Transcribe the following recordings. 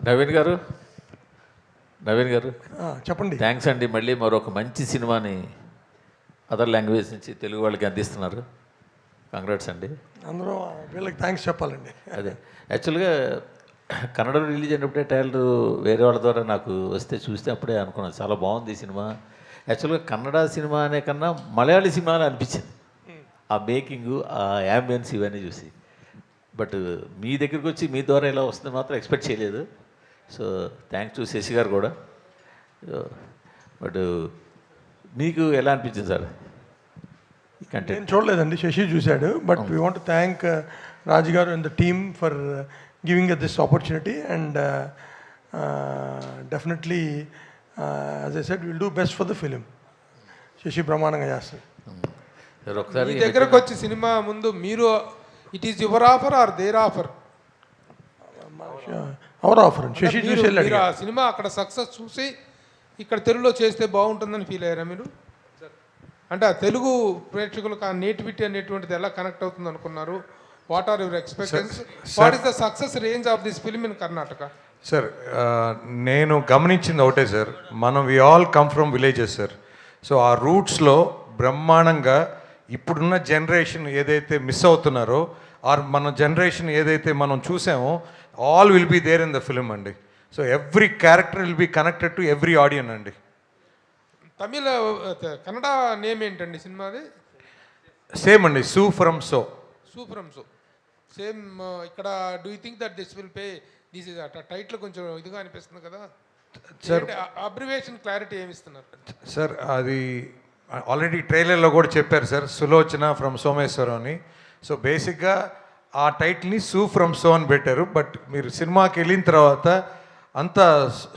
నవీన్ గారు చెప్పండి. థ్యాంక్స్ అండి. మళ్ళీ మరొక మంచి సినిమాని అదర్ లాంగ్వేజ్ నుంచి తెలుగు వాళ్ళకి అందిస్తున్నారు. కంగ్రాట్స్ అండి. అందరూ వీళ్ళకి థ్యాంక్స్ చెప్పాలండి. అదే యాక్చువల్గా కన్నడలో రిలీజ్ అయినప్పుడే ట్రైలర్ వేరే వాళ్ళ ద్వారా నాకు వస్తే చూస్తే అప్పుడే అనుకున్నాను చాలా బాగుంది ఈ సినిమా. యాక్చువల్గా కన్నడ సినిమా అనే కన్నా మలయాళీ సినిమా అని అనిపించింది ఆ మేకింగు, ఆ యాంబియన్స్ ఇవన్నీ చూసి. బట్ మీ దగ్గరికి వచ్చి మీ ద్వారా ఇలా వస్తుంది మాత్రం ఎక్స్పెక్ట్ చేయలేదు. సో థ్యాంక్స్ టు శశి గారు కూడా. బట్ మీకు ఎలా అనిపించింది సార్ ఈ కంటెంట్? నేను చూడలేదండి, శశి చూశాడు. But we want thank Raju గారు and the team for giving this opportunity and definitely as I said will do best for the film. Sashi బ్రహ్మాండంగా చేస్తారు. ఒకసారి దగ్గరకు వచ్చి సినిమా ముందు మీరు it is your offer or their offer? Our offer అండి. శశి చూసి వెళ్ళాడు. ఆ సినిమా అక్కడ సక్సెస్ చూసి ఇక్కడ తెలుగులో చేస్తే బాగుంటుందని ఫీల్ అయ్యారా మీరు? అంటే ఆ తెలుగు ప్రేక్షకులకు ఆ నేటివిటీ అనేటువంటిది ఎలా కనెక్ట్ అవుతుంది అనుకున్నారు? What are your expectations? What is the success range of this film in Karnataka? Sir నేను గమనించింది ఒకటే సార్, మనం we all come from villages sir. So ఆ రూట్స్లో బ్రహ్మాండంగా ఇప్పుడున్న జనరేషన్ ఏదైతే మిస్ అవుతున్నారో ఆర్ మన జనరేషన్ ఏదైతే మనం చూసామో all will be there in the film అండి. So every character will be connected to every audience అండి. తమిళ కన్నడ నేమ్ ఏంటండి సినిమాది? సేమ్ అండి, Su from So. Su from So same. ఇక్కడ do you think that this will pay? This is title కొంచెం ఇదిగా అనిపిస్తుంది కదా సార్. అబ్రివేషన్ క్లారిటీ ఏమి ఇస్తున్నారు సార్? అది ఆల్రెడీ ట్రైలర్లో కూడా చెప్పారు సార్, సులోచన ఫ్రమ్ సోమేశ్వరం అని. సో బేసిక్గా ఆ టైటిల్ని సూ ఫ్రమ్ సో అని పెట్టారు. బట్ మీరు సినిమాకి వెళ్ళిన తర్వాత అంతా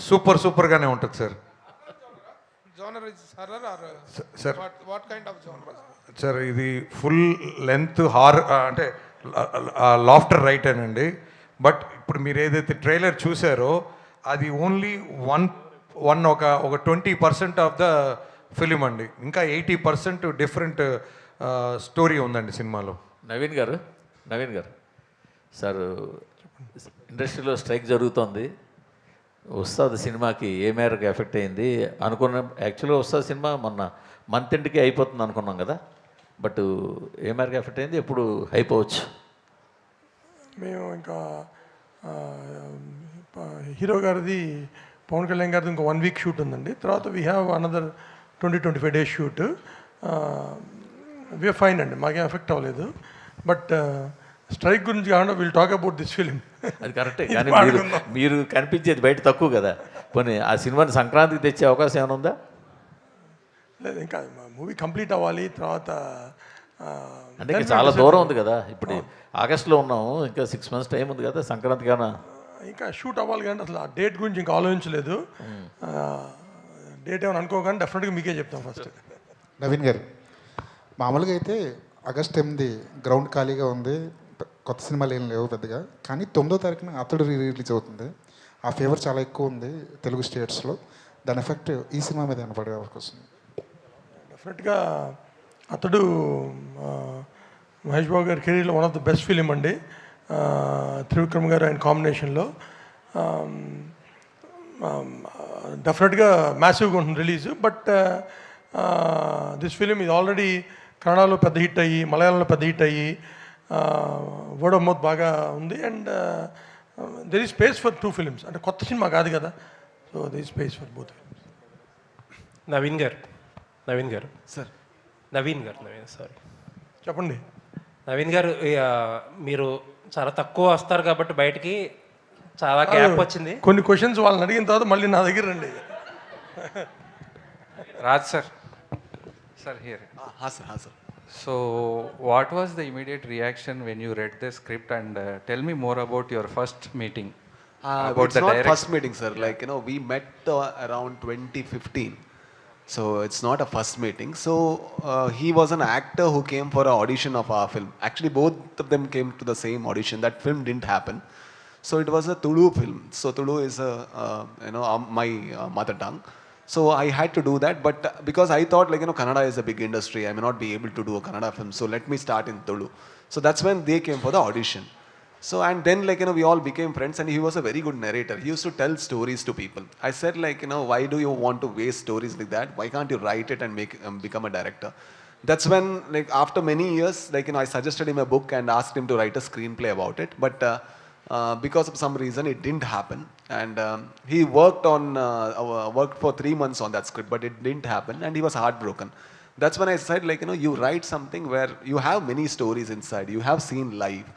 సూపర్గానే ఉంటుంది sir. Genre is horror or sir what kind of genre? Sir ఇది ఫుల్ లెంత్ హారర్ అంటే లాఫ్టర్ రైట్ అనండి. బట్ ఇప్పుడు మీరు ఏదైతే ట్రైలర్ చూసారో అది ఓన్లీ ఒక 20% ఆఫ్ ద ఫిలిం అండి. ఇంకా 80% డిఫరెంట్ స్టోరీ ఉందండి సినిమాలో. నవీన్ గారు సార్, ఇండస్ట్రీలో స్ట్రైక్ జరుగుతోంది. ఉస్తాద్ సినిమాకి ఏ మేరకు ఎఫెక్ట్ అయింది అనుకున్న? యాక్చువల్గా ఉస్తాద్ సినిమా మొన్న మంత్ ఎండ్కి అయిపోతుంది అనుకున్నాం కదా, బట్ ఏ మేరకు ఎఫెక్ట్ అయింది, ఎప్పుడు అయిపోవచ్చు? మేము ఇంకా హీరో గారిది, పవన్ కళ్యాణ్ గారిది ఇంకా 1 వీక్ షూట్ ఉందండి. తర్వాత we have another 20-25 days shoot. We are fine అండి, మాకేం ఎఫెక్ట్ అవ్వలేదు. బట్ స్ట్రైక్ గురించి కాకుండా will talk about this film. అది కరెక్టే, కానీ మీరు కనిపించేది బయట తక్కువ కదా. పోనీ ఆ సినిమాని సంక్రాంతికి తెచ్చే అవకాశం ఏమైనా ఉందా? లేదు, ఇంకా మూవీ కంప్లీట్ అవ్వాలి. తర్వాత అంటే ఇంకా చాలా దూరం ఉంది కదా. ఇప్పుడు ఆగస్టులో ఉన్నాము, ఇంకా 6 months టైం ఉంది కదా. సంక్రాంతికి ఏమైనా ఇంకా షూట్ అవ్వాలి, కానీ అసలు ఆ డేట్ గురించి ఇంకా ఆలోచించలేదు. డేట్ ఏమైనా అనుకోగానే డెఫినెట్గా మీకే చెప్తాం ఫస్ట్. నవీన్ గారు, మామూలుగా అయితే ఆగస్ట్ 8 గ్రౌండ్ ఖాళీగా ఉంది, కొత్త సినిమాలు ఏం లేవు పెద్దగా. కానీ 9వ తారీఖున అతడు రిలీజ్ అవుతుంది. ఆ ఫేవర్ చాలా ఎక్కువ ఉంది తెలుగు స్టేట్స్లో. దాని ఎఫెక్ట్ ఈ సినిమా మీద ఏమైనా పడే అవకాశం? డెఫినెట్గా అతడు మహేష్ బాబు గారి కెరీర్లో one of the best film అండి. త్రివిక్రమ్ గారు ఆయన కాంబినేషన్లో డెఫినెట్గా మ్యాసివ్గా ఉంటుంది రిలీజ్. బట్ దిస్ ఫిలిం ఇది ఆల్రెడీ కన్నడలో పెద్ద హిట్ అయ్యి, మలయాళంలో పెద్ద హిట్ అయ్యి, వర్డ్ ఆఫ్ మౌత్ బాగా ఉంది. And there is space for 2 films. అంటే కొత్త సినిమా కాదు కదా, so there is space for both films. Naveen గారు సారీ చెప్పండి. నవీన్ గారు, మీరు చాలా తక్కువ వస్తారు కాబట్టి బయటికి చాలా గ్యాప్ వచ్చింది. కొన్ని క్వశ్చన్స్ వాళ్ళని అడిగిన తర్వాత మళ్ళీ నా దగ్గర రండి. Raj sir here. Sir. So what was the immediate reaction when you read the script, and tell me more about your first meeting? About it's the not first meeting, sir. Like, we met around 2015. So it's not a first meeting. So he was an actor who came for an audition of our film. Actually, both of them came to the same audition. That film didn't happen. So it was a Tulu film. So Tulu is my mother tongue. So I had to do that, but because I thought Kannada is a big industry, I may not be able to do a Kannada film. So let me start in Tulu. So that's when they came for the audition. So and then like we all became friends, and he was a very good narrator. He used to tell stories to people. I said like why do you want to waste stories like that? Why can't you write it and make become a director? That's when like after many years like I suggested him a book and asked him to write a screenplay about it, but because of some reason it didn't happen, and he worked for 3 months on that script, but it didn't happen, and he was heartbroken. That's when I said like you write something where you have many stories inside, you have seen live,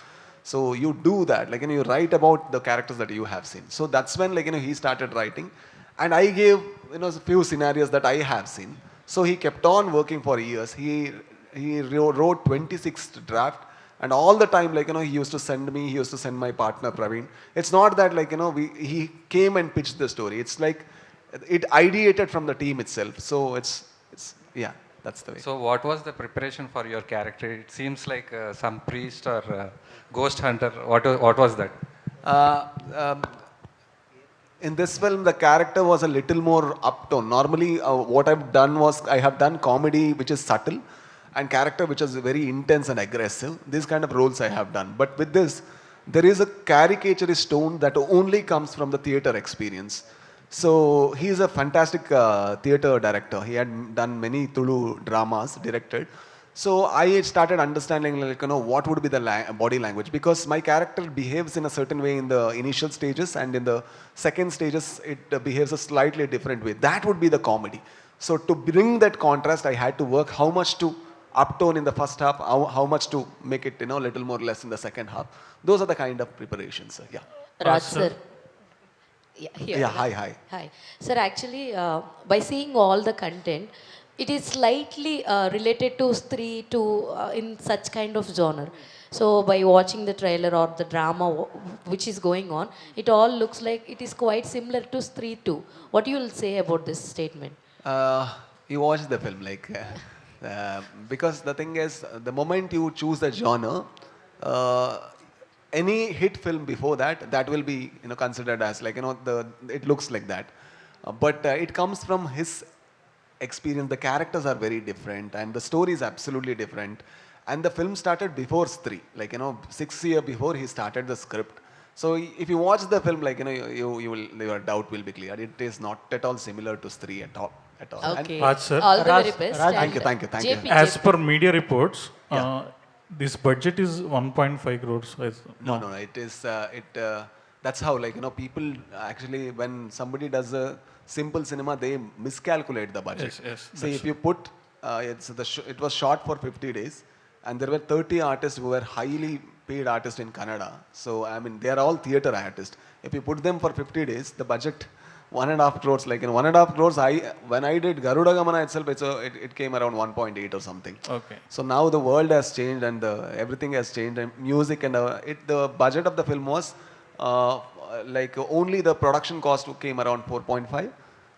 so you do that, like you write about the characters that you have seen. So that's when like he started writing, and I gave a few scenarios that I have seen. So he kept on working for years. He wrote 26th draft, and all the time like he used to send me, he used to send my partner Praveen. It's not that like he came and pitched the story. It's like it ideated from the team itself. So it's yeah, that's the way. So what was the preparation for your character? It seems like some priest or ghost hunter. What was that? In this film, the character was a little more uptone. Normally, what I've done was I have done comedy which is subtle, and character which is very intense and aggressive. These kind of roles I have done. But with this, there is a caricaturist tone that only comes from the theatre experience. So he is a fantastic theatre director. He had done many Tulu dramas, directed. So I started understanding like what would be the body language, because my character behaves in a certain way in the initial stages, and in the second stages it behaves a slightly different way. That would be the comedy. So to bring that contrast, I had to work how much to uptone in the first half, how much to make it little more less in the second half. Those are the kind of preparations. Yeah. Raj sir. Yeah, here. Yeah. Hi. Hi. Sir, actually, by seeing all the content, it is slightly related to Stree to in such kind of genre. So by watching the trailer or the drama which is going on, it all looks like it is quite similar to Stree too. What you will say about this statement? You watch the film like because the thing is, the moment you choose the genre, any hit film before that will be considered as like it looks like that, but it comes from his experience. The characters are very different, and the story is absolutely different. And the film started before Stree, like 6 years before he started the script. So if you watch the film, like your doubt will be clear. It is not at all similar to Stree at all. Okay. Raj sir. All the very best. Thank you. JP, As per media reports, this budget is 1.5 crores. No. It is that's how like people actually, when somebody does a simple cinema, they miscalculate the budget. Yes. See, if you put it was shot for 50 days, and there were 30 artists who were highly paid artists in Kannada. So I mean, they are all theatre artists. If you put them for 50 days, the budget 1.5 crores. Like 1.5 crores, when I did Garuda Gamana itself, it came around 1.8 or something. Okay. So now the world has changed, and everything has changed, and music and the budget of the film was like only the production cost came around 4.5,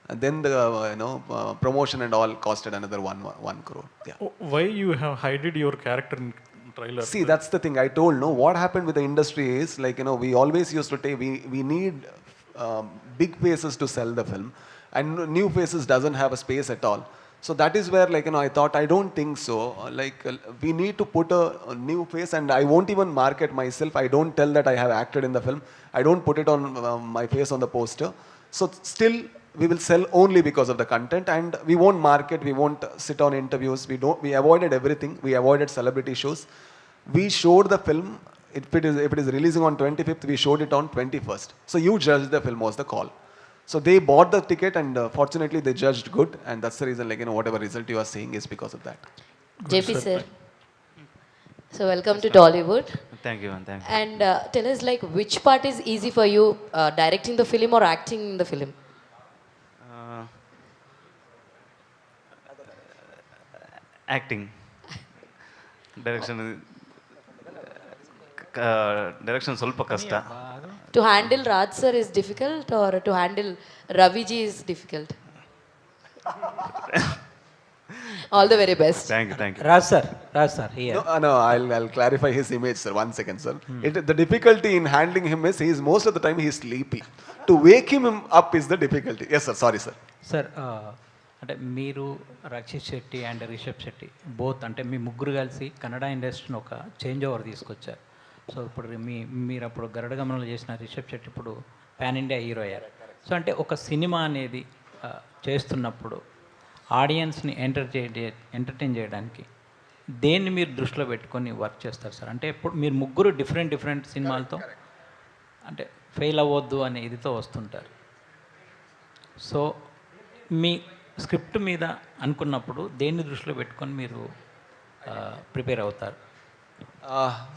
and then the promotion and all costed another 1 crore. Yeah. Why you have hided your character in trailer? See, that's the thing I told. No, what happened with the industry is like we always used to take we need big faces to sell the film, and new faces doesn't have a space at all. So that is where like I thought, I don't think so. Like we need to put a new face, and I won't even market myself. I don't tell that I have acted in the film. I don't put it on my face on the poster. So still we will sell only because of the content, and we won't market. We won't sit on interviews. We avoided everything. We avoided celebrity shows. We showed the film. If it is releasing on 25th, we showed it on 21st. So you judge the film was the call. So they bought the ticket, and fortunately they judged good, and that's the reason like whatever result you are seeing is because of that. JP sir. So welcome to Tollywood. Thank you, man. Thank you. And tell us like which part is easy for you, directing the film or acting in the film? Acting. Direction ಸ್ವಲ್ಪ ಕಷ್ಟ. To handle Raj sir is difficult, or to handle Ravi ji is difficult? All the very best. Thank you. Raj sir, here. No, I'll clarify his image, sir. 1 second, sir. The difficulty in handling him is most of the time he is sleepy. To wake him up is the difficulty. Yes, sir. Sorry, sir. Sir, అంటే మీరు Rakshit Shetty and Rishabh Shetty both అంటే మీ ముగ్గురు కలిసి కన్నడ ఇండస్ట్రీని ఒక change over తీసుకొచ్చారు. So ఇప్పుడు మీరు అప్పుడు గరుడ గమనంలో చేసిన రిషబ్ శెట్టి ఇప్పుడు పాన్ ఇండియా హీరో అయ్యారు. సో అంటే ఒక సినిమా అనేది చేస్తున్నప్పుడు ఆడియన్స్ని ఎంటర్టైన్ చేయడానికి దేన్ని మీరు దృష్టిలో పెట్టుకొని వర్క్ చేస్తారు సార్? అంటే ఇప్పుడు మీరు ముగ్గురు డిఫరెంట్ సినిమాలతో అంటే ఫెయిల్ అవ్వద్దు అనే ఇదితో వస్తుంటారు. సో మీ స్క్రిప్ట్ మీద అనుకున్నప్పుడు దేన్ని దృష్టిలో పెట్టుకొని మీరు ప్రిపేర్ అవుతారు?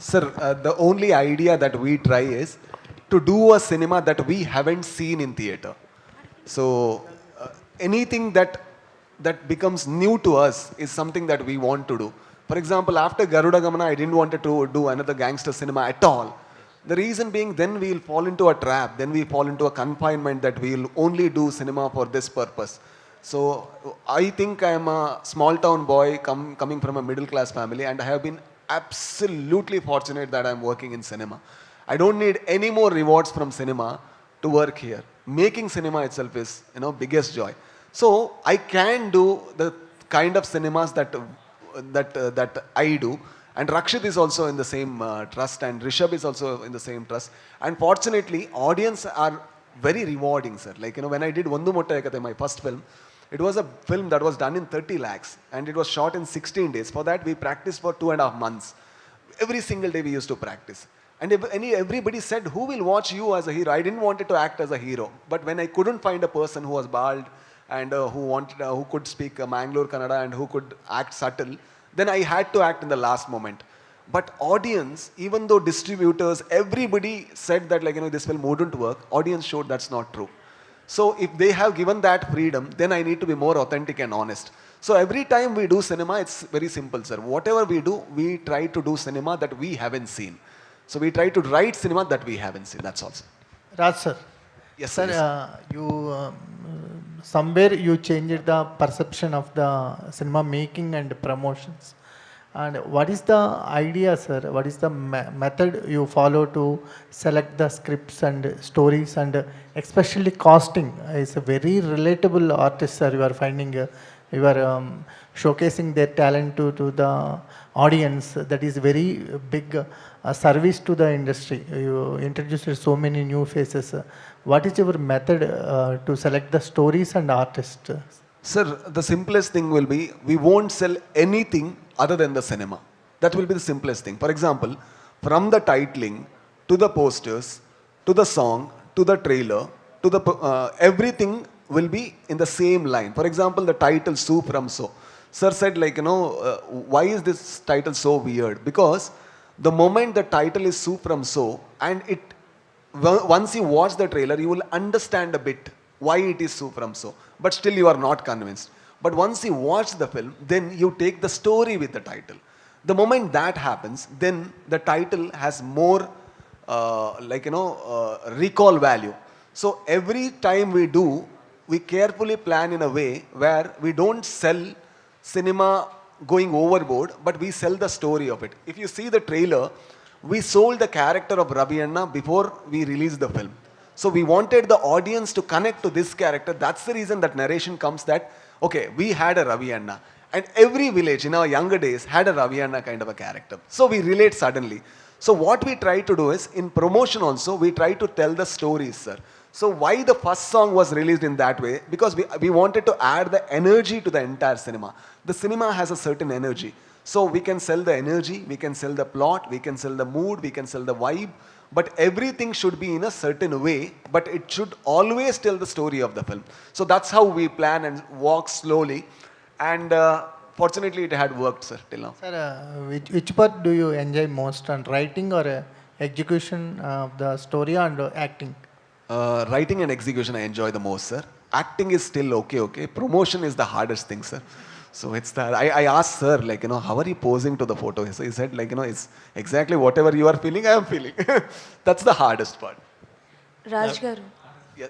Sir, the only idea that we try is to do a cinema that we haven't seen in theatre. So anything that becomes new to us is something that we want to do. For example, after Garuda Gamana, I didn't want to do another gangster cinema at all. The reason being, then we'll fall into a trap, then we fall into a confinement that we'll only do cinema for this purpose. So I think I am a small town boy coming from a middle class family, and I have been absolutely fortunate that I am working in cinema. I don't need any more rewards from cinema to work here. Making cinema itself is, biggest joy. So I can do the kind of cinemas that I do. And Rakshit is also in the same trust, and Rishabh is also in the same trust. And fortunately, audience are very rewarding, sir. Like, when I did Vandu Mottayakathe, my first film, it was a film that was done in 30 lakhs and it was shot in 16 days. For that, we practiced for 2.5 months. Every single day we used to practice. And everybody said, who will watch you as a hero? I didn't want it to act as a hero. But when I couldn't find a person who was bald and who could speak Mangalore Kannada and who could act subtle, then I had to act in the last moment. But audience, even though distributors, everybody said that this film wouldn't work, audience showed that's not true. So if they have given that freedom, then I need to be more authentic and honest. So every time we do cinema, it's very simple, sir. Whatever we do, we try to do cinema that we haven't seen. So we try to write cinema that we haven't seen. That's all, sir. Raj sir. Yes, sir. Yes. You somewhere you changed the perception of the cinema making and promotions. And what is the idea, sir? What is the method you follow to select the scripts and stories, and especially casting? Is a very relatable artist, sir. You are finding, you are showcasing their talent to the audience. That is very big service to the industry. You introduced so many new faces. What is your method to select the stories and artists? Sir, the simplest thing will be, we won't sell anything other than the cinema. That will be the simplest thing. For example, from the titling, to the posters, to the song, to the trailer, to the everything will be in the same line. For example, the title, So From So. Sir said, why is this title so weird? Because the moment the title is So From So, and once you watch the trailer, you will understand a bit why it is So From So. But still you are not convinced. But once you watch the film, then you take the story with the title. The moment that happens, then the title has more recall value. So every time we do, we carefully plan in a way where we don't sell cinema going overboard, but we sell the story of it. If you see the trailer, we sold the character of Ravi Anna before we released the film. So we wanted the audience to connect to this character. That's the reason that narration comes that, okay, we had a Ravi Anna. And every village in our younger days had a Ravi Anna kind of a character. So we relate suddenly. So what we try to do is, in promotion also, we try to tell the stories, sir. So why the first song was released in that way? Because we wanted to add the energy to the entire cinema. The cinema has a certain energy. So we can sell the energy, we can sell the plot, we can sell the mood, we can sell the vibe. But everything should be in a certain way, but it should always tell the story of the film. So that's how we plan and walk slowly. And fortunately, it had worked, sir, till now. Sir, which part do you enjoy most, on writing or execution of the story and acting? Writing and execution I enjoy the most, sir. Acting is still okay. Promotion is the hardest thing, sir. So it's that I asked sir, how are you posing to the photo? So he said, it's exactly whatever you are feeling, I am feeling. That's the hardest part. Raj garu.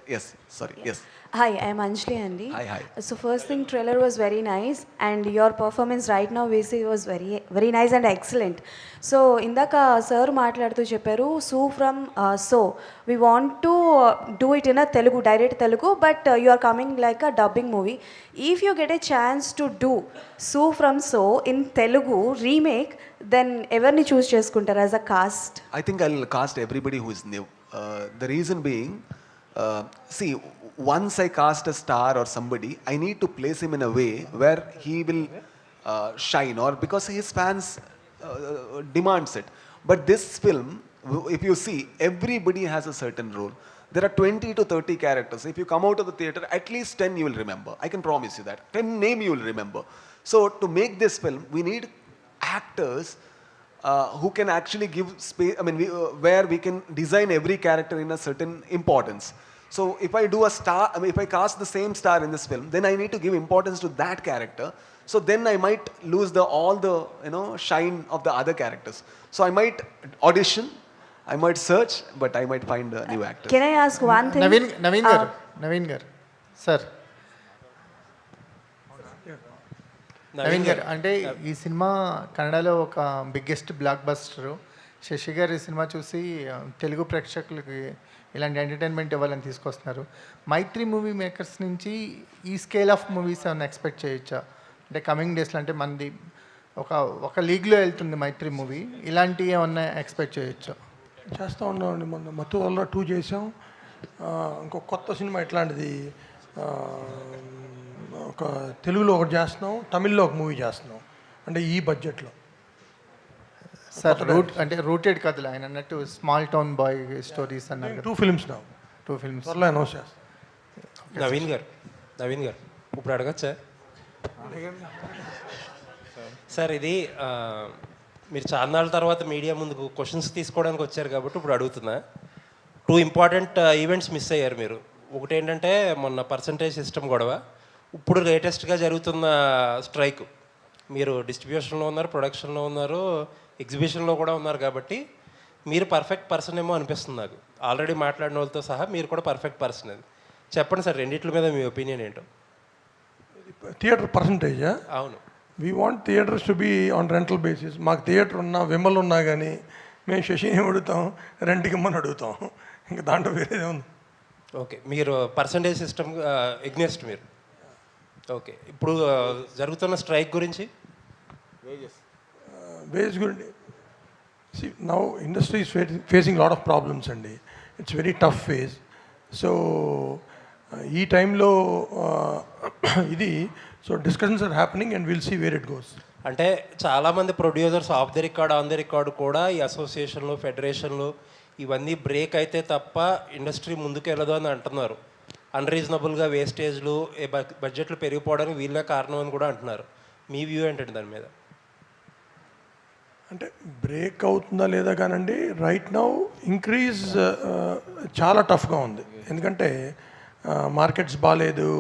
Yes, sorry, yes. Hi, I am Anjali Andy. Hi. So first thing, trailer was very nice, and your performance right now we see was very nice and excellent. So indaka sir maatladutu chepparu, So From So. We want to do it in a Telugu, direct Telugu, but you are coming like a dubbing movie. If you get a chance to do So From So in Telugu remake, then ఎవరిని choose చేసుకుంటారు as a cast? I think I'll cast everybody who is new. The reason being, see, once I cast a star or somebody, I need to place him in a way where he will shine, or because his fans demands it. But this film, if you see, everybody has a certain role. There are 20 to 30 characters. If you come out of the theater, at least 10 you will remember. I can promise you that. 10 name you will remember. So to make this film, we need actors who can actually give space, I mean, where we can design every character in a certain importance. So if I do a star, I mean, if I cast the same star in this film, then I need to give importance to that character. So then I might lose all the shine of the other characters. So I might audition, I might search, but I might find a new actor. Can I ask one thing? Naveen గారు sir, Naveen గారు, అంటే ఈ cinema కన్నడలో ఒక biggest black buster. Shashi గారు ఈ cinema చూసి తెలుగు ప్రేక్షకులకి ఇలాంటి ఎంటర్టైన్మెంట్ ఇవ్వాలని తీసుకొస్తున్నారు. మైత్రి మూవీ మేకర్స్ నుంచి ఈ స్కేల్ ఆఫ్ మూవీస్ ఏమైనా ఎక్స్పెక్ట్ చేయొచ్చా? అంటే కమింగ్ డేస్లో, అంటే మనది ఒక లీగ్లో వెళ్తుంది మైత్రి మూవీ, ఇలాంటివి ఏమన్నా ఎక్స్పెక్ట్ చేయొచ్చా? చేస్తూ ఉన్నామండి. మొన్న మత్తు వల్ల 2 చేసాం. ఇంకొక కొత్త సినిమా ఇట్లాంటిది ఒక తెలుగులో ఒకటి చేస్తున్నాం, తమిళ్లో ఒక మూవీ చేస్తున్నాం. అంటే ఈ బడ్జెట్లో సార్. అంటే రూటెడ్ కథలు ఆయన అన్నట్టు స్మాల్ టౌన్ బాయ్ స్టోరీస్ అన్నారు. 2 films నా 2 films త్వరలో అనౌన్స్ చేస్తాం. నవీన్ గారు ఇప్పుడు అడగచ్చా సార్? ఇది మీరు చాలా నాళ్ళ తర్వాత మీడియా ముందుకు క్వశ్చన్స్ తీసుకోవడానికి వచ్చారు కాబట్టి ఇప్పుడు అడుగుతున్నా. 2 ఇంపార్టెంట్ ఈవెంట్స్ మిస్ అయ్యారు మీరు. ఒకటి ఏంటంటే మొన్న పర్సంటేజ్ సిస్టమ్ గొడవ, ఇప్పుడు లేటెస్ట్గా జరుగుతున్న స్ట్రైక్. మీరు డిస్ట్రిబ్యూషన్లో ఉన్నారు, ప్రొడక్షన్లో ఉన్నారు, ఎగ్జిబిషన్లో కూడా ఉన్నారు కాబట్టి మీరు పర్ఫెక్ట్ పర్సన్ ఏమో అనిపిస్తుంది నాకు. ఆల్రెడీ మాట్లాడిన వాళ్ళతో సహా మీరు కూడా పర్ఫెక్ట్ పర్సన్. అది చెప్పండి సార్, రెండిట్ల మీద మీ ఒపీనియన్ ఏంటో. థియేటర్ పర్సంటేజా? అవును. We want theatres to be on rental basis. మాకు థియేటర్ ఉన్నా, విమల్ ఉన్నా కానీ మేము శశిని అడుగుతాం, రెంట్కి ఇమ్మని అడుగుతాం. ఇంకా దాంట్లో వేరేదే ఉంది. ఓకే, మీరు పర్సంటేజ్ సిస్టమ్ ఎగ్నెస్ట్ మీరు. ఓకే, ఇప్పుడు జరుగుతున్న స్ట్రైక్ గురించి వేజెస్ గురించి now industry is facing lot of problems అండి. It's very tough phase. So ఈ టైంలో ఇది discussions are happening and will see where it goes. అంటే చాలామంది producers off the record, on the record కూడా ఈ అసోసియేషన్లు, ఫెడరేషన్లు ఇవన్నీ బ్రేక్ అయితే తప్ప ఇండస్ట్రీ ముందుకు వెళ్ళదు అని అంటున్నారు. అన్రీజనబుల్గా వేస్టేజ్లు, బడ్జెట్లు పెరిగిపోవడానికి వీళ్ళే కారణం అని కూడా అంటున్నారు. మీ వ్యూ ఏంటంటే దాని మీద? అంటే బ్రేక్ అవుతుందా లేదా కానండి, రైట్ నౌ ఇంక్రీజ్ చాలా టఫ్గా ఉంది. ఎందుకంటే మార్కెట్స్ బాగాలేదు,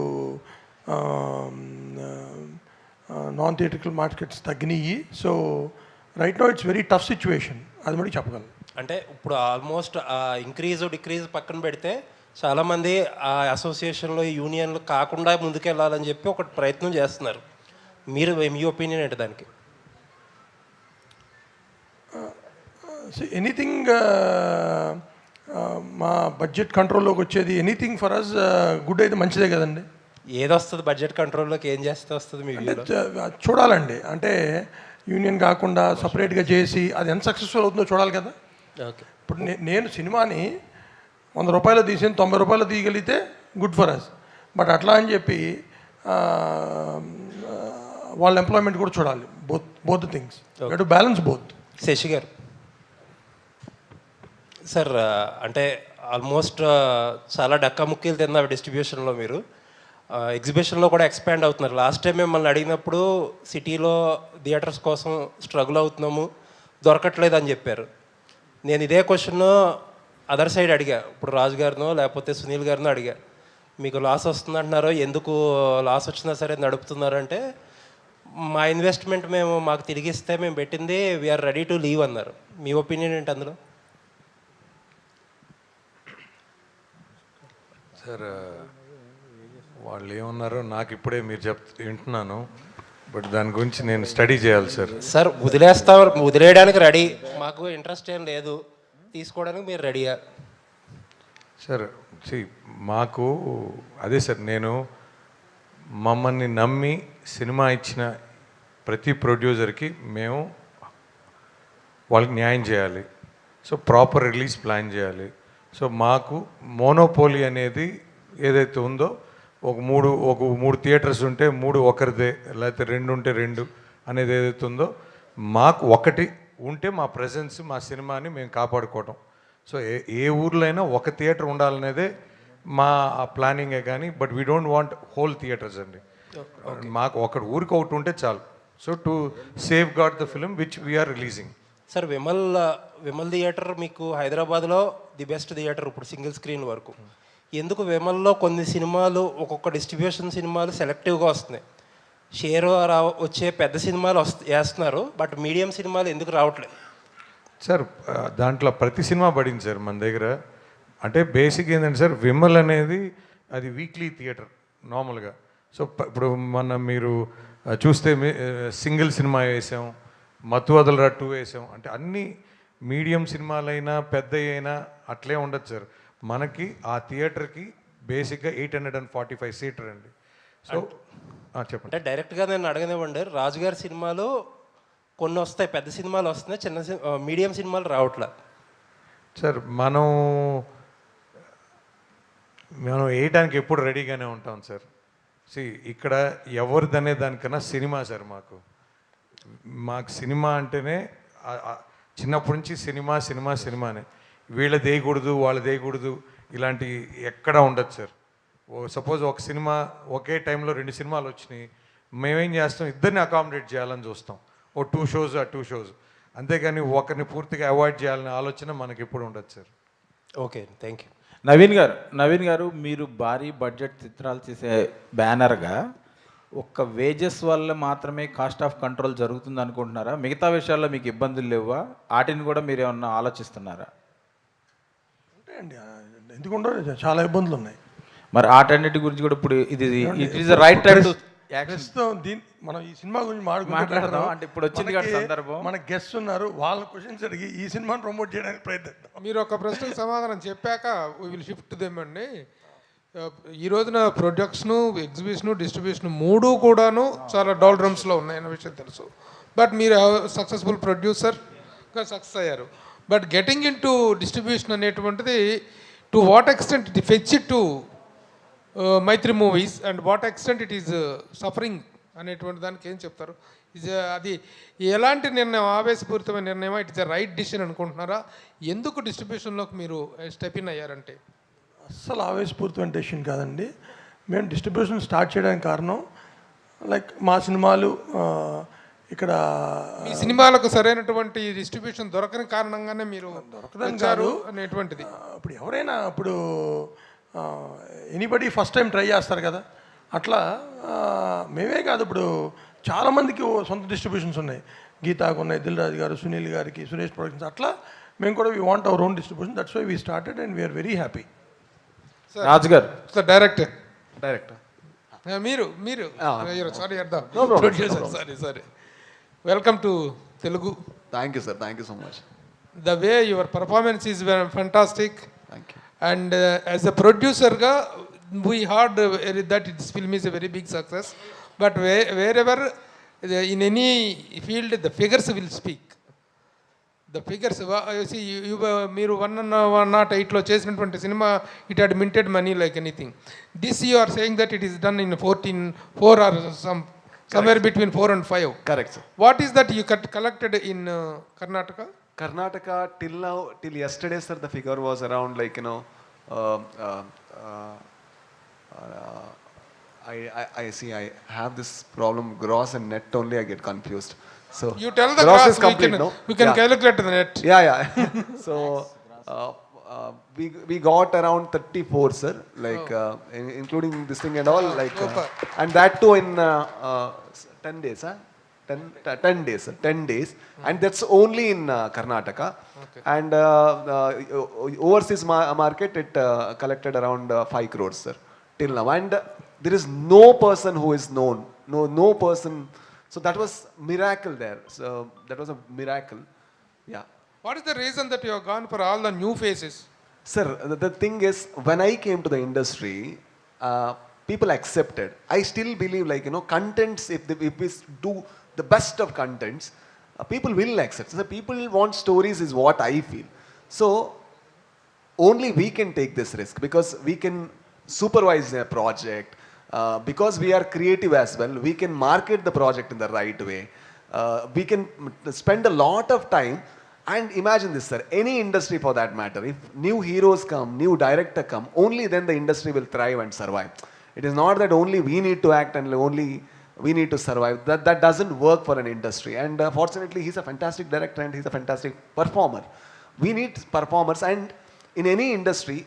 నాన్ థియేట్రికల్ మార్కెట్స్ తగ్గినాయి. So right now it's very tough situation. అది మటుకు చెప్పగలను. అంటే ఇప్పుడు ఆల్మోస్ట్ ఇంక్రీజ్ డిక్రీజ్ పక్కన పెడితే చాలామంది ఆ అసోసియేషన్లో, యూనియన్లు కాకుండా ముందుకెళ్ళాలని చెప్పి ఒక ప్రయత్నం చేస్తున్నారు. మీరు మీ ఒపీనియన్ ఏంటి దానికి? ఎనీథింగ్ మా బడ్జెట్ కంట్రోల్లోకి వచ్చేది ఎనీథింగ్ ఫర్ అస్ గుడ్ అయితే మంచిదే కదండి. ఏది వస్తుంది బడ్జెట్ కంట్రోల్లోకి, ఏం చేస్తే వస్తుంది మీ వ్యూలో? చూడాలండి. అంటే యూనియన్ కాకుండా సపరేట్గా చేసి అది ఎంత సక్సెస్ఫుల్ అవుతుందో చూడాలి కదా. ఓకే, ఇప్పుడు నేను సినిమాని 100 రూపాయలు తీసి 90 రూపాయలు తీయగలిగితే గుడ్ ఫర్ అస్. బట్ అట్లా అని చెప్పి వాళ్ళ ఎంప్లాయ్మెంట్ కూడా చూడాలి. Both things to balance both. Shashi గారు సార్, అంటే ఆల్మోస్ట్ చాలా డక్కా ముక్కీలు తిన్నారు డిస్ట్రిబ్యూషన్లో. మీరు ఎగ్జిబిషన్లో కూడా ఎక్స్పాండ్ అవుతున్నారు. లాస్ట్ టైం మిమ్మల్ని అడిగినప్పుడు సిటీలో థియేటర్స్ కోసం స్ట్రగుల్ అవుతున్నాము, దొరకట్లేదు అని చెప్పారు. నేను ఇదే క్వశ్చన్ అదర్ సైడ్ అడిగా, ఇప్పుడు రాజు గారినో లేకపోతే సునీల్ గారినో అడిగా, మీకు లాస్ వస్తుందంటున్నారో, ఎందుకు లాస్ వచ్చినా సరే నడుపుతున్నారంటే మా ఇన్వెస్ట్మెంట్ మాకు తిరిగిస్తే మేము పెట్టింది వీఆర్ రెడీ టు లీవ్ అన్నారు. మీ ఒపీనియన్ ఏంటి అందులో? సార్, వాళ్ళు ఏమన్నారో నాకు ఇప్పుడే మీరు వింటున్నాను. బట్ దాని గురించి నేను స్టడీ చేయాలి సార్. సార్ వదిలేయడానికి రెడీ, మాకు ఇంట్రెస్ట్ ఏం లేదు, తీసుకోవడానికి మీరు రెడీయా? సార్ మాకు అదే సార్, నేను మమ్మల్ని నమ్మి సినిమా ఇచ్చిన ప్రతి ప్రొడ్యూసర్కి మేము వాళ్ళకి న్యాయం చేయాలి. సో ప్రాపర్ రిలీజ్ ప్లాన్ చేయాలి. సో మాకు మోనోపోలీ అనేది ఏదైతే ఉందో ఒక మూడు థియేటర్స్ ఉంటే 3 ఒకరిదే, లేకపోతే 2 ఉంటే 2 అనేది ఏదైతే ఉందో మాకు ఒకటి ఉంటే మా ప్రెజెన్స్ మా సినిమాని మేము కాపాడుకోవటం. సో ఏ ఊర్లో అయినా ఒక థియేటర్ ఉండాలనేదే మా ప్లానింగే కానీ, but we don't want whole theatres అండి. మాకు ఊరికి ఒకటి ఉంటే చాలు. So to safeguard the film which we are releasing. Sir Vimal theatre మీకు హైదరాబాద్లో ది బెస్ట్ థియేటర్ ఇప్పుడు సింగిల్ స్క్రీన్ వరకు. ఎందుకు విమల్లో కొన్ని సినిమాలు ఒక్కొక్క డిస్ట్రిబ్యూషన్ సినిమాలు సెలెక్టివ్గా వస్తున్నాయి, షేర్ వచ్చే పెద్ద సినిమాలు వేస్తున్నారు, బట్ మీడియం సినిమాలు ఎందుకు రావట్లేదు? సార్ దాంట్లో ప్రతి సినిమా పడింది సార్ మన దగ్గర. అంటే బేసిక్ ఏంటంటే సార్, విమల్ అనేది అది వీక్లీ థియేటర్ నార్మల్గా. సో ఇప్పుడు మీరు చూస్తే సింగిల్ సినిమా వేసాం, మత్తు వదలరా 2 వేసాం. అంటే అన్ని మీడియం సినిమాలైనా పెద్ద అయినా అట్లే ఉండదు సార్. మనకి ఆ థియేటర్కి బేసిక్గా 845 సీటర్ అండి. సో చెప్పండి. అంటే డైరెక్ట్గా నేను అడగనివ్వండి, రాజుగారి సినిమాలు కొన్ని వస్తాయి, పెద్ద సినిమాలు వస్తున్నాయి, మీడియం సినిమాలు రావట్లే. సార్ మనం వేయడానికి ఎప్పుడు రెడీగానే ఉంటాం సార్. ఇక్కడ ఎవరిదనే దానికన్నా సినిమా సార్. మాకు సినిమా అంటేనే చిన్నప్పటి నుంచి సినిమానే. వీళ్ళది వేయకూడదు వాళ్ళది వేయకూడదు ఇలాంటి ఎక్కడా ఉండదు సార్. సపోజ్ ఒక సినిమా ఒకే టైంలో 2 సినిమాలు వచ్చినాయి, మేమేం చేస్తాం, ఇద్దరిని అకామిడేట్ చేయాలని చూస్తాం. 2 షోస్ 2 షోస్, అంతేగాని ఒకరిని పూర్తిగా అవాయిడ్ చేయాలనే ఆలోచన మనకి ఎప్పుడు ఉండదు sir. Okay, thank you. Naveen గారు మీరు భారీ బడ్జెట్ చిత్రాలు చేసే బ్యానర్గా ఒక్క వేజెస్ వల్ల మాత్రమే కాస్ట్ ఆఫ్ కంట్రోల్ జరుగుతుంది అనుకుంటున్నారా? మిగతా విషయాల్లో మీకు ఇబ్బందులు లేవా? వాటిని కూడా మీరు ఏమన్నా ఆలోచిస్తున్నారా? అంటే అండి ఎందుకుంటే చాలా ఇబ్బందులు ఉన్నాయి. మరి వాటన్నిటి గురించి కూడా ఇప్పుడు it is right time to మనం ఈ సినిమా గురించి మాట్లాడదాం. అంటే ఇప్పుడు వచ్చింది కదా సందర్భం, మన గెస్ట్ ఉన్నారు, వాళ్ళ క్వశ్చన్స్ అడిగి ఈ సినిమాని ప్రమోట్ చేయడానికి ప్రయత్నిద్దాం. మీరు ఒక ప్రశ్నకు సమాధానం చెప్పాక వీ విల్ షిఫ్ట్ దెమ్ అండి. ఈ రోజున ప్రొడక్షను, ఎగ్జిబిషను, డిస్ట్రిబ్యూషన్ 3 కూడాను చాలా డోల్డ్రమ్స్లో ఉన్నాయన్న విషయం తెలుసు. బట్ మీరు సక్సెస్ఫుల్ ప్రొడ్యూసర్గా సక్సెస్ అయ్యారు. But getting in to distribution అనేటువంటిది to what extent it fetch it to Mythri movies and what extent it is suffering అనేటువంటి దానికి ఏం చెప్తారు? అది ఎలాంటి నిర్ణయం, ఆవేశపూరితమైన నిర్ణయం, it is a right decision అనుకుంటున్నారా? ఎందుకు డిస్ట్రిబ్యూషన్లోకి మీరు స్టెప్ ఇన్ అయ్యారంటే? అస్సలు ఆవేశపూరితమైన డెసిషన్ కాదండి. మేము డిస్ట్రిబ్యూషన్ స్టార్ట్ చేయడానికి కారణం మా సినిమాలు ఇక్కడ మీ సినిమాలకు సరైనటువంటి డిస్ట్రిబ్యూషన్ దొరకని కారణంగానే మీరు దొరకదారు అనేటువంటిది. ఇప్పుడు ఎవరైనా ఎనీబడి ఫస్ట్ టైం ట్రై చేస్తారు కదా, అట్లా మేమే కాదు, ఇప్పుడు చాలామందికి సొంత డిస్ట్రిబ్యూషన్స్ ఉన్నాయి. గీతాకు ఉన్నాయి, దిల్ రాజు గారు, సునీల్ గారికి, సురేష్ ప్రొడక్షన్స్, అట్లా మేము కూడా we want our own distribution. That's why we started and we are very happy. Raju garu sir director మీరు sorry welcome to Telugu. Thank you sir, thank you so much. The way your performance is fantastic. Thank you. And as a ప్రొడ్యూసర్గా we hard that this film is a very big success. But wherever in any field the figures will speak. The figures మీరు 108లో చేసినటువంటి cinema it had minted money like anything. This you are saying that it is done in 4 or somewhere between 4 and 5. Correct, sir. What is that you collected in Karnataka? Karnataka till yesterday, sir, the figure was around I see I have this problem, gross and net only I get confused. So you tell the gross is complete, we can calculate the net. Yeah. So we got around 34, sir, including this thing and all, and that too in 10 days, 10 days, and that's only in Karnataka. Okay. And overseas market it collected around 5 crores, sir, till now, and there is no person who is known, no person. So that was miracle there. So that was a miracle. Yeah. What is the reason that you have gone for all the new faces? Sir, the thing is, when I came to the industry, people accepted. I still believe, contents, if we do the best of contents, people will accept. So people want stories is what I feel. So only we can take this risk because we can supervise a project. Because we are creative as well, we can market the project in the right way. We can spend a lot of time. And imagine this, sir, any industry for that matter, if new heroes come, new director come, only then the industry will thrive and survive. It is not that only we need to act and only we need to survive. That doesn't work for an industry. And fortunately, he's a fantastic director and he's a fantastic performer. We need performers, and in any industry,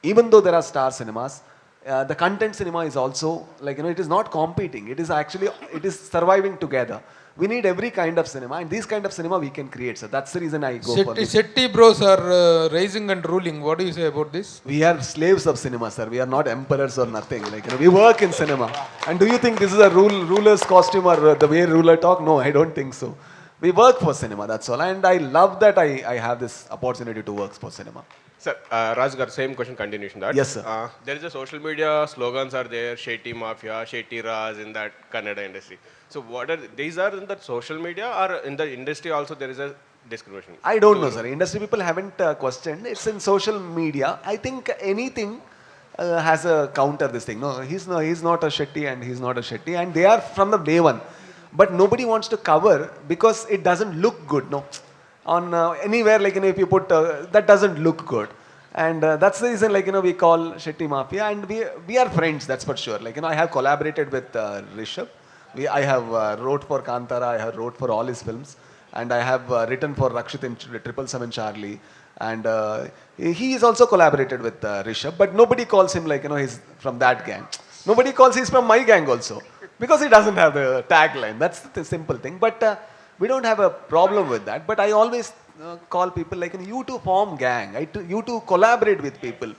even though there are star cinemas, the content cinema is also like, it is not competing. It is actually, it is surviving together. We need every kind of cinema, and this kind of cinema we can create. So that's the reason I go for this. Shetty bros are rising and ruling. What do you say about this? We are slaves of cinema, sir. We are not emperors or nothing. Like, we work in cinema. And do you think this is a ruler's costume or the way ruler talk? No, I don't think so. We work for cinema, that's all. And I love that I have this opportunity to work for cinema. Sir, Raj got same question continuation that. Yes, sir. There is a social media slogans are there, Shetty Mafia, Shetty Raj in that Kannada industry. So what are these are in the social media or in the industry also there is a discrimination? I don't know, sir. Industry people haven't questioned. It's in social media. I think anything has a counter this thing. No, he's not a Shetty and he's not a Shetty, and they are from the day one. But nobody wants to cover because it doesn't look good, no. On anywhere, like, if you put, that doesn't look good. And that's the reason, like, we call Shetty Mafia, and we are friends, that's for sure. Like, I have collaborated with Rishabh. I have wrote for Kantara, I have wrote for all his films, and I have written for Rakshit in 777 Charlie. And he is also collaborated with Rishabh, but nobody calls him like, he's from that gang. Nobody calls he's from my gang also, because he doesn't have the tagline. That's the simple thing. But we don't have a problem with that. But I always call people like, you two form gang. You two collaborate with people.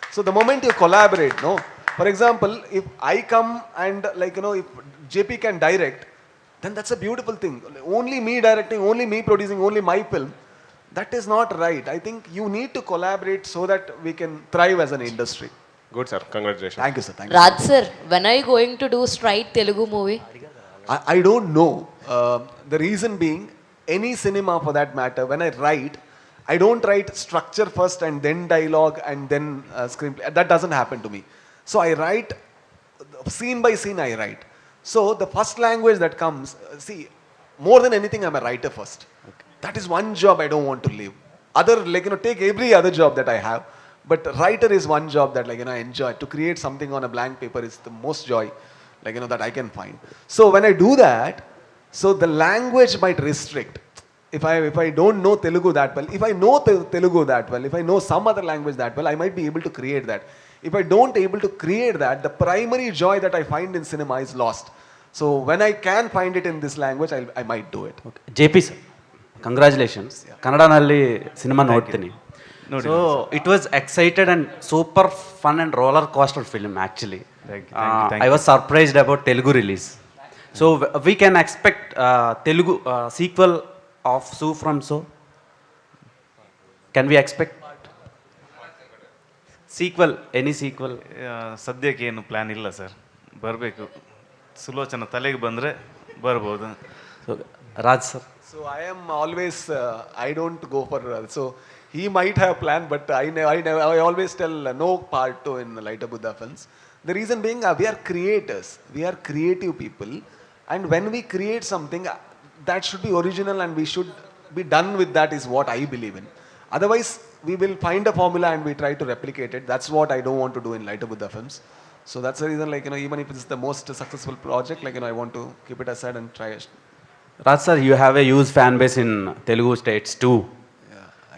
So the moment you collaborate, no. For example, if I come and like, if JP can direct, then that's a beautiful thing. Only me directing, only me producing, only my film. That is not right. I think you need to collaborate so that we can thrive as an industry. Good, sir. Congratulations. Thank you, sir. Thank you. Raj sir, when are you going to do straight Telugu movie? I don't know. The reason being, any cinema for that matter, when I write, I don't write structure first and then dialogue and then screenplay. That doesn't happen to me. So I write, scene by scene I write. So the first language that comes, see, more than anything, I'm a writer first. Okay. That is one job I don't want to leave. Other, like, take every other job that I have. But writer is one job that, like, I enjoy. To create something on a blank paper is the most joy, like, that I can find. So when I do that, so the language might restrict. If I don't know Telugu that well, if I know Telugu that well, if I know some other language that well, I might be able to create that. If I don't able to create that, the primary joy that I find in cinema is lost. So when I can find it in this language, I might do it. Okay. JP sir, congratulations. Kannada nalli cinema nodtini. So it was excited and super fun and roller coaster film actually. Thank you. I was surprised about Telugu release. So we can expect Telugu sequel of So From So. Can we expect sequel? Any sequel? ಸದ್ಯಕ್ಕೆ ಏನು plan ಇಲ್ಲ sir, ಬರಬೇಕು. ಸುಲೋಚನ ತಲೆಗೆ ಬಂದರೆ ಬರ್ಬೋದು. So Raj sir. So I am always, I don't go for, so he might have planned, but I always tell no part 2 in Lighter Buddha films. The reason being, we are creators, we are creative people, and when we create something, that should be original and we should be done with that is what I believe in. Otherwise, we will find a formula and we try to replicate it. That's what I don't want to do in Lighter Buddha films. So that's the reason, like, even if it's the most successful project, like, I want to keep it aside and try it. Raj sir, you have a huge fan base in Telugu states too.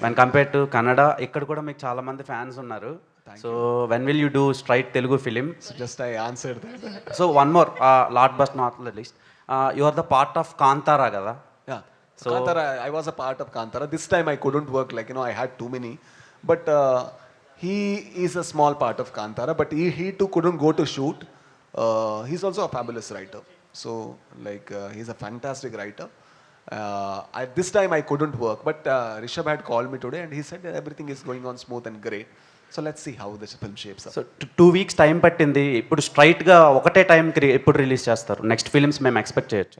When compared to Kannada, ikkada kuda meeku chaala mandi fans unnaru. So when will you do straight Telugu film? So just I answered that. So one more, last but not the least, you are the part of Kantara kada? Yeah. So Kantara, I was a part of Kantara. This time I couldn't work, like, I had too many. But he is a small part of Kantara, but he too couldn't go to shoot. He's also a fabulous writer. So, like, he's a fantastic writer. This time I couldn't work, but Rishabh had called me today and he said that everything is going on smooth and great. So let's see how this film shapes up. So 2 weeks time పట్టింది. ఇప్పుడు స్ట్రైట్గా ఒకటే టైంకి ఎప్పుడు release చేస్తారు? Next films మేము expect చేయొచ్చు?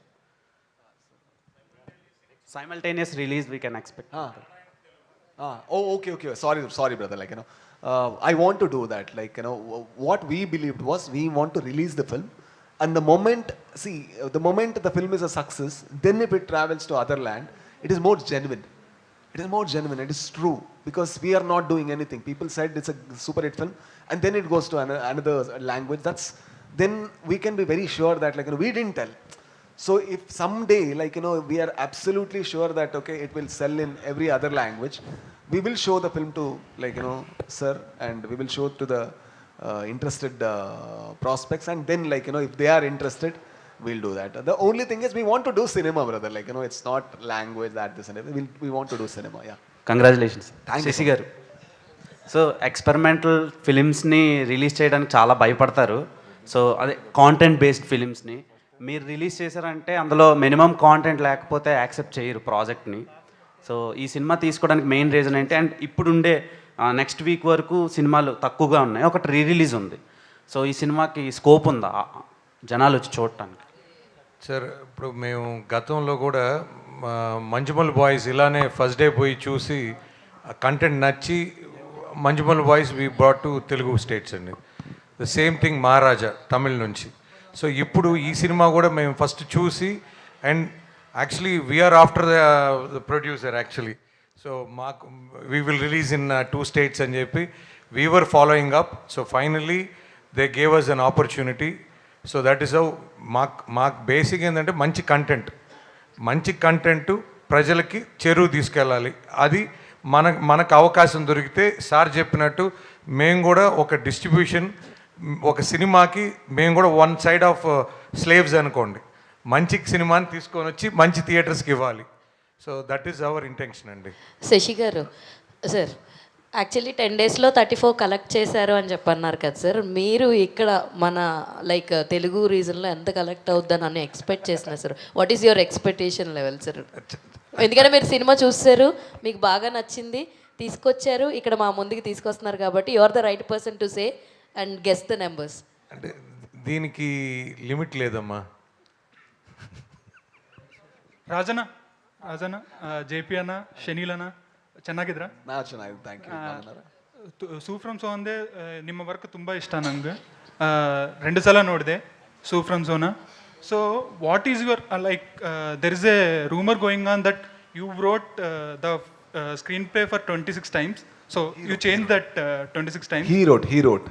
Simultaneous release we can expect. Oh, okay. Sorry, brother. Like, I want to do that. Like, what we believed was we want to release the film, and the moment the film is a success, then if it travels to other land, it is more genuine. It is true, because we are not doing anything. People said it's a super hit film, and then it goes to another language. Then we can be very sure that, like, we didn't tell. So if someday, like, we are absolutely sure that, okay, it will sell in every other language, we will show the film to, like, sir, and we will show it to the interested prospects, and then, like, if they are interested, we'll do that. The only thing is we want to do cinema, brother. Like, it's not language, that this and everything. We want to do cinema. Yeah. Congratulations. Thank you Shashi గారు, so experimental ఫిలిమ్స్ని release చేయడానికి చాలా భయపడతారు. So అదే content based ఫిలిమ్స్ని మీరు release చేశారంటే అందులో minimum content లేకపోతే accept చేయరు ప్రాజెక్ట్ని. సో ఈ సినిమా తీసుకోవడానికి మెయిన్ రీజన్ ఏంటి? అండ్ ఇప్పుడుండే నెక్స్ట్ వీక్ వరకు సినిమాలు తక్కువగా ఉన్నాయి, ఒకటి రీ రిలీజ్ ఉంది. సో ఈ సినిమాకి స్కోప్ ఉందా జనాలు వచ్చి చూడటానికి? సార్, ఇప్పుడు మేము గతంలో కూడా మంజుమల్ బాయ్స్ ఇలానే ఫస్ట్ డే పోయి చూసి కంటెంట్ నచ్చి Manjummel boys we brought to Telugu states అండి. The same thing Maharaja Tamil నుంచి. సో ఇప్పుడు ఈ సినిమా కూడా మేము ఫస్ట్ చూసి, and actually we are after the producer actually. So మాకు we will release in 2 states అని చెప్పి we were following up. So finally they gave us an opportunity. So that is how మాకు బేసిక్ ఏంటంటే మంచి కంటెంట్ ప్రజలకి చెరువు తీసుకెళ్ళాలి. అది మనకు అవకాశం దొరికితే సార్ చెప్పినట్టు మేము కూడా ఒక డిస్ట్రిబ్యూషన్, ఒక సినిమాకి మేము కూడా వన్ సైడ్ ఆఫ్ స్లేవ్స్ అనుకోండి. మంచి సినిమాని తీసుకొని వచ్చి మంచి థియేటర్స్కి ఇవ్వాలి. So that is our intention అండి. శశి గారు, సార్ యాక్చువల్లీ 10 daysలో 34 కలెక్ట్ చేశారు అని చెప్పన్నారు కదా సార్. మీరు ఇక్కడ మన లైక్ తెలుగు రీజన్లో ఎంత కలెక్ట్ అవుద్దని అని ఎక్స్పెక్ట్ చేస్తున్నారు sir? What is your expectation level sir? ఎందుకంటే మీరు సినిమా చూస్తారు, మీకు బాగా నచ్చింది, తీసుకొచ్చారు, ఇక్కడ మా ముందుకి తీసుకొస్తున్నారు కాబట్టి you are the right person to say and guess the numbers. అంటే దీనికి లిమిట్ లేదమ్మా. ರಾಜನ ಜೆ.ಪಿ. ಅಣ್ಣ, ಶನಿಲ್ ಅಣ್ಣ, ಚೆನ್ನಾಗಿದ್ರಾ? ಚೆನ್ನಾಗಿದೆ, thank you. Su from So ಅಂದೆ ನಿಮ್ಮ ವರ್ಕ್ ತುಂಬ ಇಷ್ಟ ನನಗೆ. 2 ಸಲ ನೋಡಿದೆ ಸೂ ಫ್ರಮ್ ಸೋನ. So what is your like there is a rumour going on that you wrote the screenplay for 26 times. So you changed that 26 times? He wrote.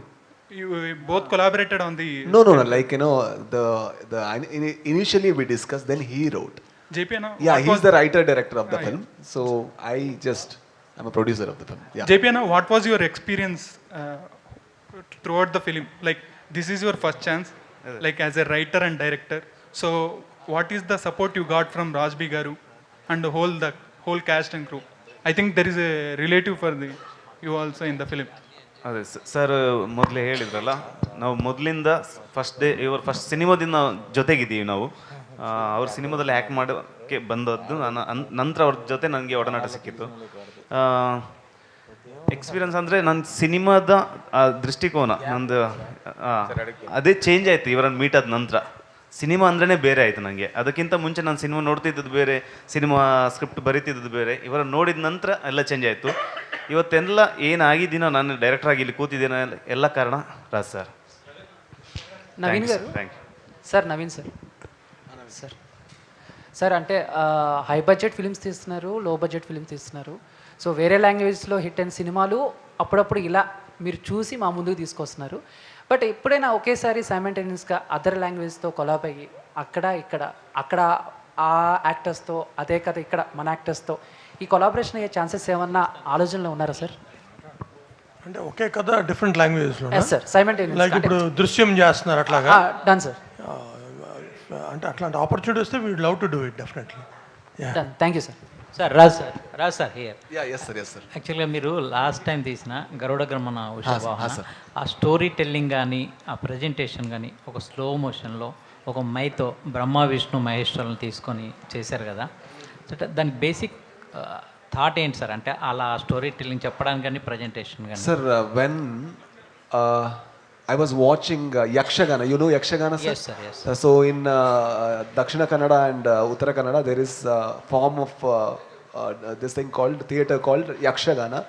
You both collaborated on the... No. Like, the initially we discussed, then he wrote. JP, yeah, he's the writer-director of the film. So I'm a producer of the film. Yeah. JP, what was your experience throughout the film? Like, this is your first chance, like as a writer and director. So what is the support you got from Rajbi Garu and the whole cast and crew? I think there is a relative for you also in the film. ಅದೇ sir ಮೊದಲೇ ಹೇಳಿದ್ರಲ್ಲ, ನಾವು ಮೊದಲಿಂದ first ಸಿನಿಮಾದಿಂದ ಜೊತೆಗಿದ್ದೀವಿ ನಾವು. ಅವ್ರ ಸಿನಿಮಾದಲ್ಲಿ act ಮಾಡೋಕ್ಕೆ ಬಂದದ್ದು ನಂತರ ಅವ್ರ ಜೊತೆ ನನಗೆ ಒಡನಾಟ ಸಿಕ್ಕಿತ್ತು. ಎಕ್ಸ್ಪೀರಿಯನ್ಸ್ ಅಂದರೆ ನನ್ನ ಸಿನಿಮಾದ ದೃಷ್ಟಿಕೋನ ನಂದು ಅದೇ ಚೇಂಜ್ ಆಯಿತು ಇವರನ್ನು ಮೀಟ್ ಆದ ನಂತರ. ಸಿನಿಮಾ ಅಂದ್ರೇ ಬೇರೆ ಆಯಿತು ನನಗೆ. ಅದಕ್ಕಿಂತ ಮುಂಚೆ ನಾನು ಸಿನಿಮಾ ನೋಡ್ತಿದ್ದದ್ದು ಬೇರೆ, ಸಿನಿಮಾ ಸ್ಕ್ರಿಪ್ಟ್ ಬರೀತಿದ್ದದ್ದು ಬೇರೆ. ಇವರನ್ನು ನೋಡಿದ ನಂತರ ಎಲ್ಲ ಚೇಂಜ್ ಆಯಿತು. ಇವತ್ತೆಲ್ಲ ಏನಾಗಿದ್ದೀನೋ, ನಾನು ಡೈರೆಕ್ಟರ್ ಆಗಿ ಇಲ್ಲಿ ಕೂತಿದ್ದೀನೋ ಎಲ್ಲ ಕಾರಣ ರಾಜ್ ಸರ್. నవీన్ గారు, సార్ నవీన్ సార్ అంటే హై బడ్జెట్ ఫిల్మ్స్ తీస్తున్నారు, లో బడ్జెట్ ఫిల్మ్స్ తీస్తున్నారు. సో వేరే లాంగ్వేజ్లో హిట్ అయిన సినిమాలు అప్పుడప్పుడు ఇలా మీరు చూసి మా ముందుకు తీసుకొస్తున్నారు. బట్ ఎప్పుడైనా ఒకేసారి సైమల్టేనియస్గా అదర్ లాంగ్వేజ్తో కొలాబ్ అయ్యి అక్కడ ఆ యాక్టర్స్తో, అదే కథ ఇక్కడ మన యాక్టర్స్తో ఈ కొలాబరేషన్ అయ్యే ఛాన్సెస్ ఏమన్నా ఆలోచనలో ఉన్నారా సార్? అంటే ఒకే కథ డిఫరెంట్ లాంగ్వేజెస్లో సార్ సైమల్టేనియస్, లైక్ ఇప్పుడు దృశ్యం చేస్తున్నారు అట్లాగా డన్ సార్. అంటే అట్లాంటి ఆపర్చునిటీ వస్తే we would love to do it definitely. Done, thank you sir. Sir Raj sir here. Yes sir. యాక్చువల్గా మీరు లాస్ట్ టైం తీసిన గరుడ గమన ఆ స్టోరీ టెల్లింగ్ కానీ, ఆ ప్రజెంటేషన్ కానీ ఒక స్లో మోషన్లో ఒక మైతో బ్రహ్మ విష్ణు మహేశ్వరులను తీసుకొని చేశారు కదా, దానికి బేసిక్ థాట్ ఏంటి సార్? అంటే అలా స్టోరీ టెల్లింగ్ చెప్పడానికి కానీ, ప్రజెంటేషన్ కానీ. Sir, when I was watching Yakshagana. You know Yakshagana, sir? Yes, sir, yes. So in Dakshina Kannada and Uttara Kannada, there is a form of this thing called theatre called Yakshagana.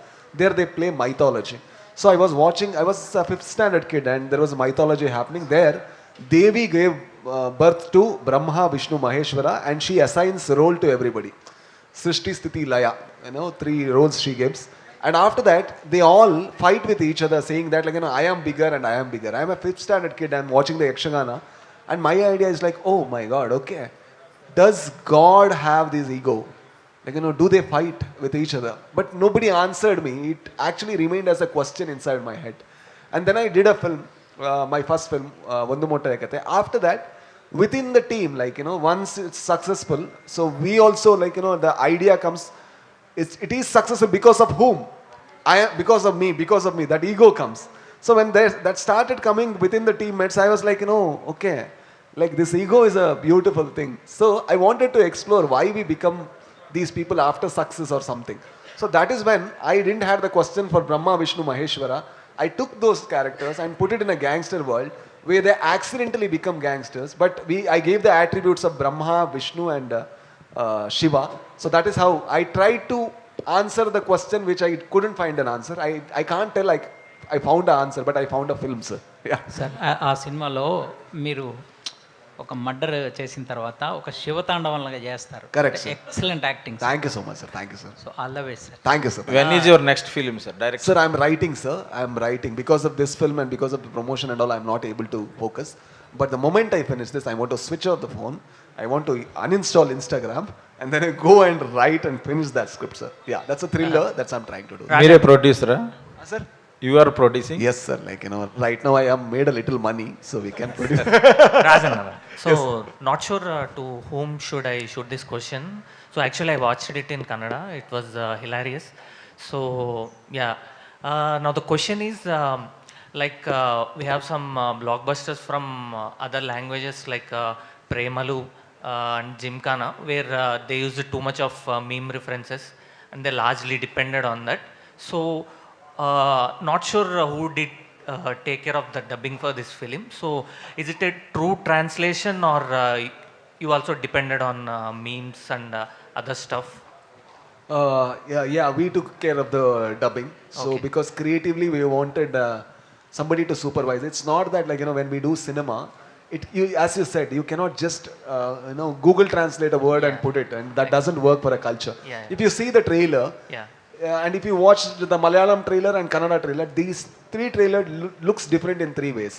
There they play mythology. So I was watching. I was a 5th standard kid, and there was mythology happening there. Devi gave birth to Brahma, Vishnu, Maheshwara, and she assigns role to everybody. Srishti, Sthiti, Laya. 3 roles she gives. And after that, they all fight with each other, saying that, like, I am bigger and I am bigger. I am a 5th standard kid, I am watching the Yakshagana, and my idea is like, oh my God, okay. Does God have this ego? Like, do they fight with each other? But nobody answered me. It actually remained as a question inside my head. And then I did a film, my first film, Vandu Motta Ekate. After that, within the team, like, once it's successful, so we also, like, the idea comes, it is successful because of whom? Because of me, that ego comes. So when that started coming within the teammates, I was like, okay, like this ego is a beautiful thing. So I wanted to explore why we become these people after success or something. So that is when I didn't have the question for Brahma, Vishnu, Maheshwara. I took those characters and put it in a gangster world where they accidentally become gangsters. But I gave the attributes of Brahma, Vishnu and Shiva. So that is how I tried to answer the question which I couldn't find an answer. I can't tell like I found an answer, but I found a film, sir. Yeah. Sir ఆ సినిమాలో మీరు ఒక murder చేసిన తర్వాత ఒక శివతాండవంలాగా చేస్తారు. Correct, sir. Excellent acting. Thank you so much, sir. Thank you, sir. So all the best sir. Thank you, sir. When is your next film, sir? Direct. Sir, I'm writing, sir. I'm writing. Because of this film and because of the promotion and all, I'm not able to focus. But the moment I finish this, I want to switch off the phone. I want to uninstall Instagram and then I go and write and finish that script, sir. Yeah, that's a thriller. That's I'm trying to do. Mere producer, sir? You are producing? Yes, sir. Like, right now I have made a little money, so we can produce. Rajan. So, not sure to whom should I shoot this question. So, actually, I watched it in Kannada. It was hilarious. So, yeah. Now, the question is, we have some blockbusters from other languages like Premalu and Gymkhana, where they used too much of meme references and they largely depended on that. So, not sure who did take care of the dubbing for this film. So, is it a true translation or you also depended on memes and other stuff? Yeah, we took care of the dubbing. So, because creatively we wanted somebody to supervise. It's not that, like, when we do cinema, as you said, you cannot just Google translate a word and put it, and that doesn't work for a culture. If you see the trailer, and if you watch the Malayalam trailer and Kannada trailer, these 3 trailers looks different in 3 ways.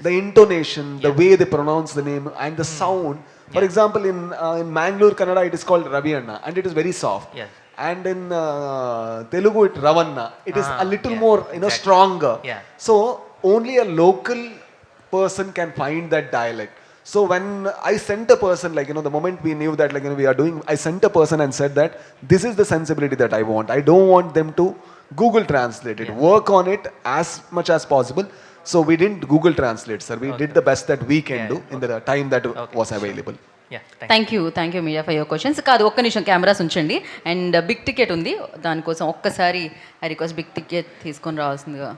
The intonation, the way they pronounce the name, and the sound. For example, in Mangalore Kannada, it is called Ravi Anna, and it is very soft. And in Telugu, it Ravanna. It is a little more, stronger. So only a local person can find that dialect. So when I sent a person, like, the moment we knew that, like, we are doing, I sent a person and said that this is the sensibility that I want. I don't want them to Google translate it. Work on it as much as possible. So we didn't Google translate, sir. We did the best that we can do in the time that was available. Thank you media for your questions. కాదు, ఒక్క నిమిషం cameras ఉంచండి. And big ticket ఉంది, దానికోసం ఒక్కసారి I request big ticket తీసుకొని రావాల్సిందిగా.